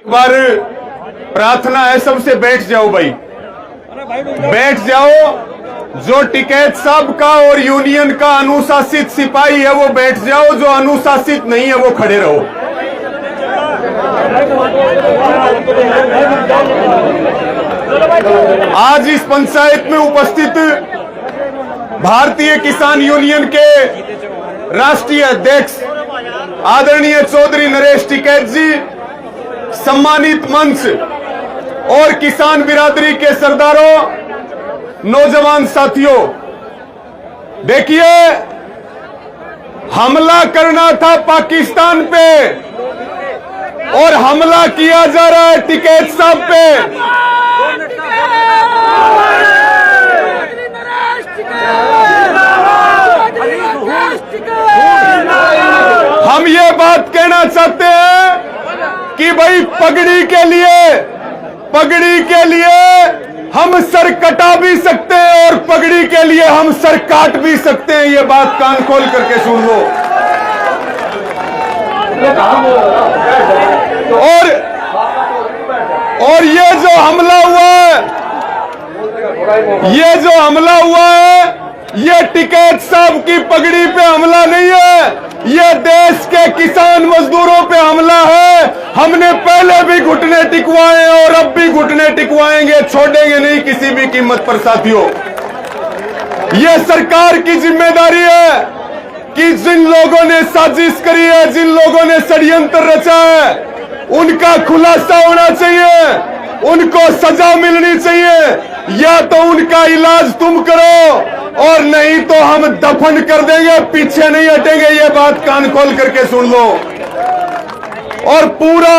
बार प्रार्थना है सबसे, बैठ जाओ भाई, बैठ जाओ। जो टिकैत साहब का और यूनियन का अनुशासित सिपाही है वो बैठ जाओ, जो अनुशासित नहीं है वो खड़े रहो। आज इस पंचायत में उपस्थित भारतीय किसान यूनियन के राष्ट्रीय अध्यक्ष आदरणीय चौधरी नरेश टिकैत जी, सम्मानित मंच और किसान बिरादरी के सरदारों, नौजवान साथियों, देखिए हमला करना था पाकिस्तान पे और हमला किया जा रहा है टिकैत साहब पे। हम ये बात कहना चाहते हैं कि भाई पगड़ी के लिए हम सर कटा भी सकते हैं और पगड़ी के लिए हम सर काट भी सकते हैं। ये बात कान खोल करके सुन लो। और ये जो हमला हुआ है ये टिकैत साहब की पगड़ी पे हमला नहीं है, ये देश के किसान मजदूरों पे हमला है। हमने पहले भी घुटने टिकवाए और अब भी घुटने टिकवाएंगे, छोड़ेंगे नहीं किसी भी कीमत पर। साथियों, ये सरकार की जिम्मेदारी है कि जिन लोगों ने साजिश करी है, जिन लोगों ने षड्यंत्र रचा है, उनका खुलासा होना चाहिए, उनको सजा मिलनी चाहिए। या तो उनका इलाज तुम करो और नहीं तो हम दफन कर देंगे, पीछे नहीं हटेंगे। ये बात कान खोल करके सुन लो। और पूरा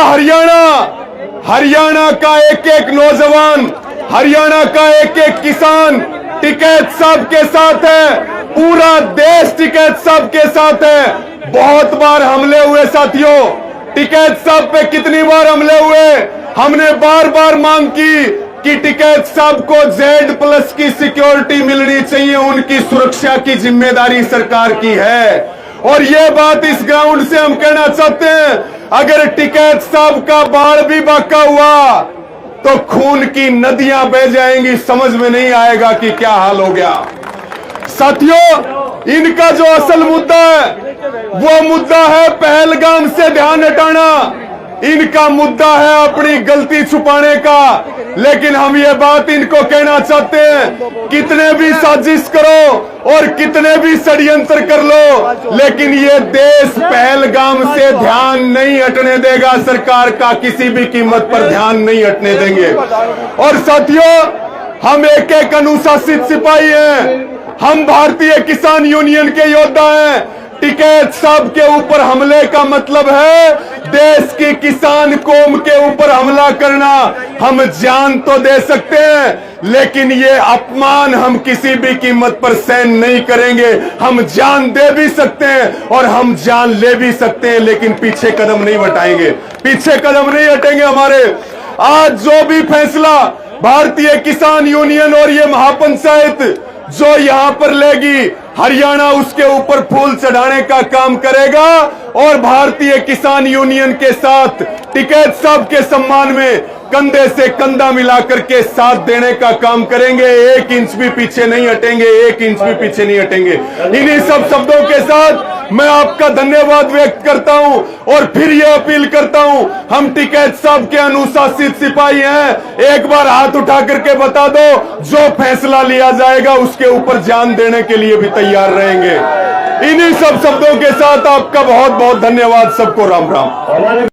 हरियाणा का एक एक नौजवान, हरियाणा का एक एक किसान टिकैत साहब के साथ है, पूरा देश टिकैत साहब के साथ है। बहुत बार हमले हुए साथियों, टिकैत साहब पे कितनी बार हमले हुए। हमने बार बार मांग की कि टिकैत साहब को Z+ की सिक्योरिटी मिलनी चाहिए, उनकी सुरक्षा की जिम्मेदारी सरकार की है। और ये बात इस ग्राउंड से हम कहना चाहते हैं, अगर टिकैत साहब का बाढ़ भी बाका हुआ तो खून की नदियां बह जाएंगी, समझ में नहीं आएगा कि क्या हाल हो गया। साथियों, इनका जो असल मुद्दा है वो मुद्दा है पहलगाम से ध्यान हटाना, इनका मुद्दा है अपनी गलती छुपाने का। लेकिन हम ये बात इनको कहना चाहते हैं, कितने भी साजिश करो और कितने भी षड्यंत्र कर लो, लेकिन ये देश पहलगाम से ध्यान नहीं हटने देगा। सरकार का किसी भी कीमत पर ध्यान नहीं हटने देंगे। और साथियों, हम एक एक अनुशासित सिपाही हैं, हम भारतीय किसान यूनियन के योद्धा हैं। टिकैत साहब के ऊपर हमले का मतलब है देश की किसान कौम के ऊपर हमला करना। हम जान तो दे सकते हैं, लेकिन ये अपमान हम किसी भी कीमत पर सहन नहीं करेंगे। हम जान दे भी सकते हैं और हम जान ले भी सकते हैं, लेकिन पीछे कदम नहीं हटाएंगे, पीछे कदम नहीं हटेंगे हमारे। आज जो भी फैसला भारतीय किसान यूनियन और ये महापंचायत जो यहां पर लेगी, हरियाणा उसके ऊपर फूल चढ़ाने का काम करेगा और भारतीय किसान यूनियन के साथ टिकैत साहब के सम्मान में कंधे से कंधा मिलाकर के साथ देने का काम करेंगे। 1 इंच भी पीछे नहीं हटेंगे, 1 इंच भी पीछे नहीं हटेंगे। इन्हीं सब शब्दों के साथ मैं आपका धन्यवाद व्यक्त करता हूं और फिर यह अपील करता हूं, हम टिकैत साहब के अनुशासित सिपाही हैं। एक बार हाथ उठा करके बता दो, जो फैसला लिया जाएगा उसके ऊपर जान देने के लिए भी तैयार रहेंगे। इन्हीं सब शब्दों के साथ आपका बहुत बहुत धन्यवाद। सबको राम राम।